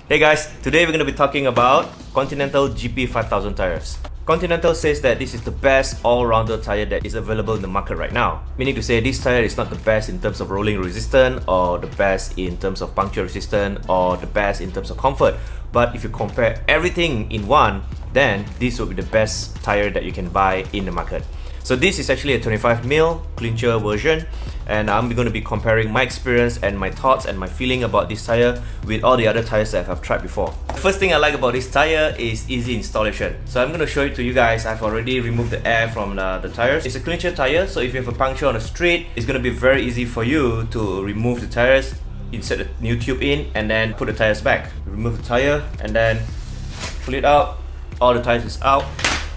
Hey guys, today we're going to be talking about Continental GP5000 tires. Continental says that this is the best all-rounder tire that is available in the market right now. Meaning to say this tire is not the best in terms of rolling resistance or the best in terms of puncture resistance or the best in terms of comfort. But if you compare everything in one, then this will be the best tire that you can buy in the market. So this is actually a 25mm clincher version, and I'm going to be comparing my experience and my thoughts and my feeling about this tire with all the other tires that I've tried before. The first thing I like about this tire is easy installation. So I'm going to show it to you guys. I've already removed the air from the tires. It's a clincher tire, so if you have a puncture on the street, it's going to be very easy for you to remove the tires, insert a new tube in, and then put the tires back. Remove the tire and then pull it out. All the tires is out,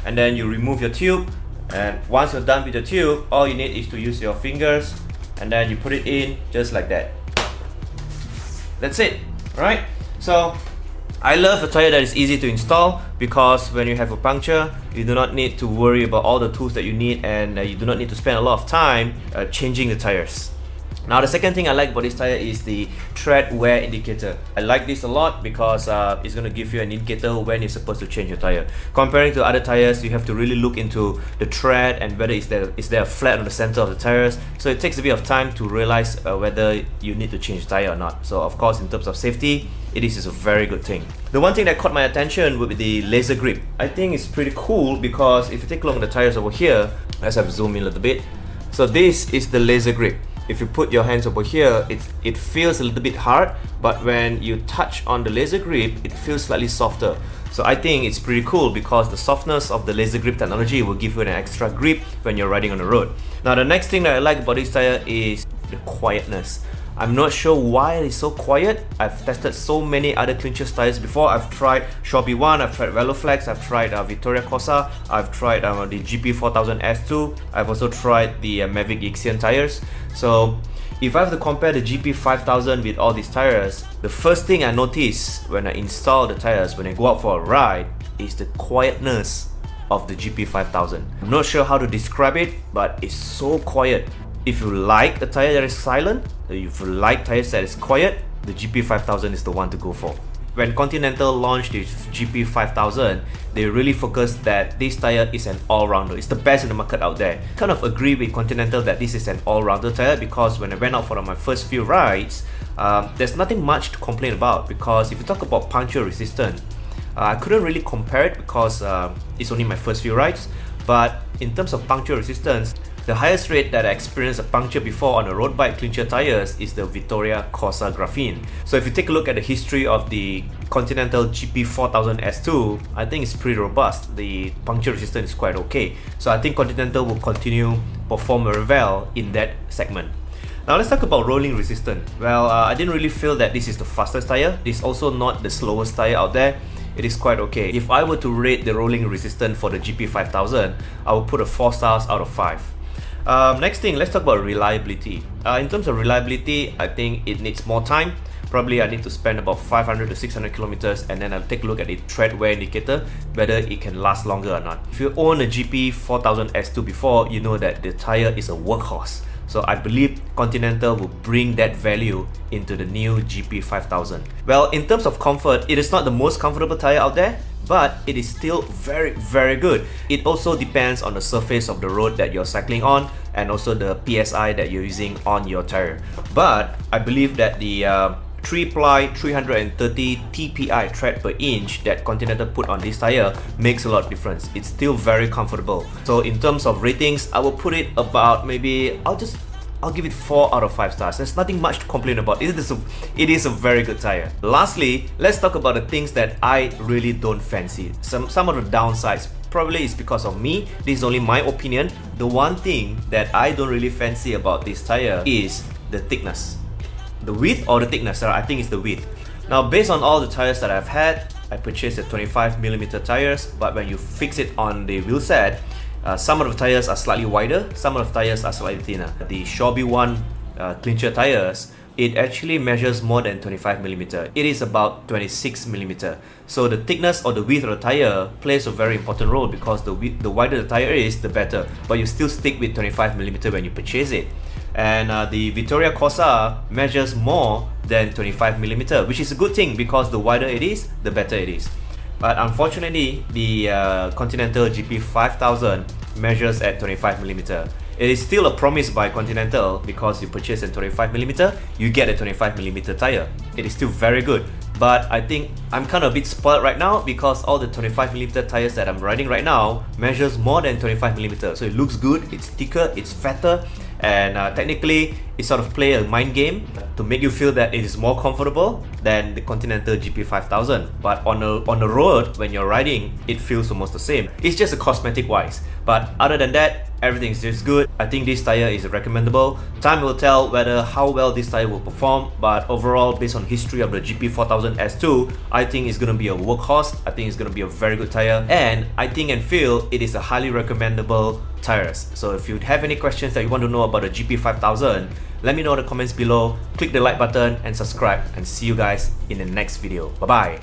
and then you remove your tube. And once you're done with the tube, all you need is to use your fingers and then you put it in just like that. That's it, right? So I love a tire that is easy to install because when you have a puncture, you do not need to worry about all the tools that you need, and you do not need to spend a lot of time changing the tires. Now the second thing I like about this tire is the tread wear indicator. I like this a lot because it's going to give you an indicator when you're supposed to change your tire. Comparing to other tires, you have to really look into the tread and whether is there a flat on the center of the tires. So it takes a bit of time to realize whether you need to change the tire or not. So of course, in terms of safety, it is a very good thing. The one thing that caught my attention would be the laser grip. I think it's pretty cool because if you take a look at the tires over here, let's have zoom in a little bit. So this is the laser grip. If you put your hands over here, it feels a little bit hard, but when you touch on the laser grip, it feels slightly softer. So I think it's pretty cool because the softness of the laser grip technology will give you an extra grip when you're riding on the road. Now the next thing that I like about this tire is the quietness. I'm not sure why it is so quiet. I've tested so many other clincher tires before. I've tried Shopee 1, I've tried Veloflex, I've tried Vittoria Corsa, I've tried the GP4000 S2, I've also tried the Mavic Ixion tires. So if I have to compare the GP5000 with all these tires, the first thing I notice when I install the tires, when I go out for a ride, is the quietness of the GP5000. I'm not sure how to describe it, but it's so quiet. If you like a tire that is silent, if you like tires that is quiet, the GP5000 is the one to go for. When Continental launched the GP5000, they really focused that this tire is an all-rounder. It's the best in the market out there. Kind of agree with Continental that this is an all-rounder tire because when I went out for my first few rides, there's nothing much to complain about, because if you talk about puncture resistance, I couldn't really compare it because it's only my first few rides. But in terms of puncture resistance, the highest rate that I experienced a puncture before on a road bike clincher tires is the Vittoria Corsa Graphene. So if you take a look at the history of the Continental GP4000 S2, I think it's pretty robust. The puncture resistance is quite okay. So I think Continental will continue perform very well in that segment. Now let's talk about rolling resistance. Well, I didn't really feel that this is the fastest tire. It's also not the slowest tire out there. It is quite okay. If I were to rate the rolling resistance for the GP5000, I would put a 4 stars out of 5. Next thing, let's talk about reliability. In terms of reliability, I think it needs more time. Probably I need to spend about 500 to 600 kilometers, and then I'll take a look at the tread wear indicator, whether it can last longer or not. If you own a GP4000 S2 before, you know that the tire is a workhorse. So I believe Continental will bring that value into the new GP5000. Well, in terms of comfort, it is not the most comfortable tire out there, but it is still very good. It also depends on the surface of the road that you're cycling on and also the PSI that you're using on your tire. But I believe that the 3-ply 330 TPI tread per inch that Continental put on this tire makes a lot of difference. It's still very comfortable. So in terms of ratings, I will put it about maybe, I'll give it 4 out of 5 stars. There's nothing much to complain about. It is a very good tire. Lastly, let's talk about the things that I really don't fancy. Some of the downsides. Probably it's because of me. This is only my opinion. The one thing that I don't really fancy about this tire is the thickness. The width or the thickness? I think it's the width. Now, based on all the tires that I've had, I purchased the 25mm tires, but when you fix it on the wheel set, some of the tires are slightly wider, some of the tires are slightly thinner. The Shopee 1 clincher tires, it actually measures more than 25mm. It is about 26mm. So the thickness or the width of the tire plays a very important role, because the wider the tire is, the better. But you still stick with 25mm when you purchase it. And the Vittoria Corsa measures more than 25mm, which is a good thing because the wider it is, the better it is. But unfortunately, the Continental GP5000 measures at 25mm. It is still a promise by Continental because you purchase a 25mm, you get a 25mm tire. It is still very good. But I think I'm kind of a bit spoiled right now because all the 25mm tires that I'm riding right now measures more than 25mm. So it looks good, it's thicker, it's fatter, and technically it sort of play a mind game to make you feel that it is more comfortable than the Continental GP5000. But on the road, when you're riding, it feels almost the same. It's just a cosmetic wise. But other than that, everything is just good. I think this tire is recommendable. Time will tell whether how well this tire will perform, but overall, based on history of the GP4000 S2, I think it's gonna be a workhorse. I think it's gonna be a very good tire, and I think and feel it is a highly recommendable tires. So if you have any questions that you want to know about the GP5000, let me know in the comments below. Click the like button and subscribe, and see you guys in the next video. Bye bye.